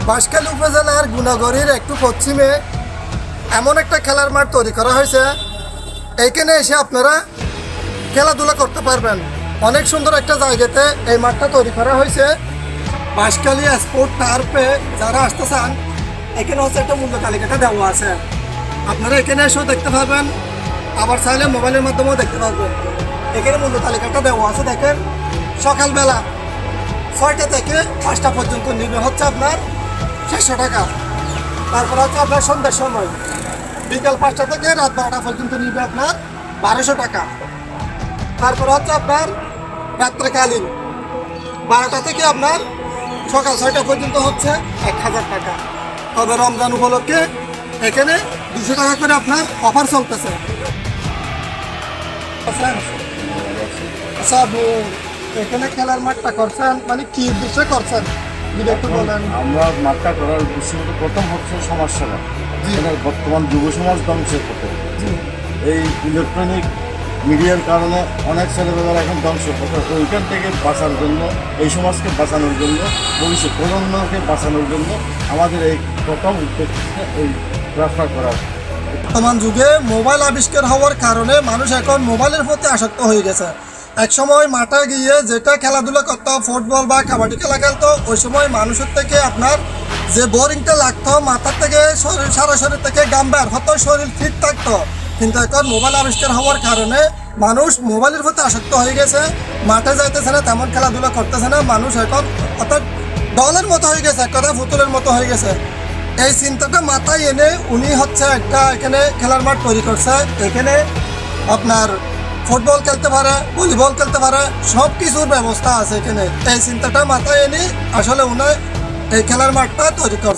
বাঁশখালী উপজেলার গুণাগড়ির একটু পশ্চিমে এমন একটা খেলার মাঠ তৈরি করা হয়েছে। এইখানে এসে আপনারা খেলাধুলা করতে পারবেন। অনেক সুন্দর একটা জায়গাতে এই মাঠটা তৈরি করা হয়েছে। বাঁশখালী স্পোর্ট টার্ফে যারা আসতে চান, এখানে হচ্ছে একটা মূল্য তালিকাটা দেওয়া আছে। আপনারা এখানে এসেও দেখতে পারবেন, আবার চাইলে মোবাইলের মাধ্যমেও দেখতে পারবেন। এখানে মূল্য তালিকাটা দেওয়া আছে। দেখেন, সকালবেলা 6টা থেকে 5টা পর্যন্ত নিবে হচ্ছে আপনার 600 টাকা। তারপর হচ্ছে আপনার সন্ধ্যার সময় বিকাল 5টা থেকে রাত 12টা পর্যন্ত নিবে আপনার 1200 টাকা। তারপর হচ্ছে আপনার রাত্রেকালীন 12টা থেকে আপনার সকাল 6টা পর্যন্ত হচ্ছে 1000 টাকা। তবে রমজান উপলক্ষে এখানে 200 টাকা করে আপনার অফার চলতেছে। আচ্ছা, এখানে খেলার মাঠটা করছেন মানে কি উদ্দেশ্যে করছেন যদি একটু বলেন। আমরা মাঠটা করার উদ্দেশ্য প্রথম হচ্ছে সমাজ সেবা। বর্তমান যুব সমাজ ধ্বংসের পথে। এই ইলেকট্রনিক মিডিয়ার কারণে অনেক ছেলেমেয়েরা এখন ধ্বংস পথে। ওইখান থেকে বাঁচার জন্য, এই সমাজকে বাঁচানোর জন্য, ভবিষ্যৎ প্রজন্মকে বাঁচানোর জন্য আমাদের এই প্রথম উদ্যোগ এই রাস্তা করা। বর্তমান যুগে মোবাইল আবিষ্কার হওয়ার কারণে মানুষ এখন মোবাইলের প্রতি আসক্ত হয়ে গেছে। এক সময় মাঠে গিয়ে যেটা খেলাধুলা করতো, ফুটবল বা কাবাডি খেলা খেলতো, ওই সময় মানুষের থেকে আপনার যে বোরিংটা লাগতো, মাথার থেকে সারা শরীর থেকে গাম বের হতো, শরীর ফিট থাকতো। কিন্তু এখন মোবাইল আবিষ্কার হওয়ার কারণে মানুষ মোবাইলের প্রতি আসক্ত হয়ে গেছে, মাঠে যাইতেছে না, তেমন খেলাধুলা করতেছে না। মানুষ এখন অর্থাৎ দলের মতো হয়ে গেছে, এক কথা পুতুলের মতো হয়ে গেছে। এই চিন্তাটা মাথায় এনে উনি হচ্ছে একটা এখানে খেলার মাঠ তৈরি করছে। এখানে আপনার ফুটবল খেলতে পারে, ভলিবল খেলতে পারে, সব কিছুর ব্যবস্থা আছে এখানে। এই চিন্তাটা মাথায় এনে আসলে উনি এই খেলার মাঠটা তৈরি করছে।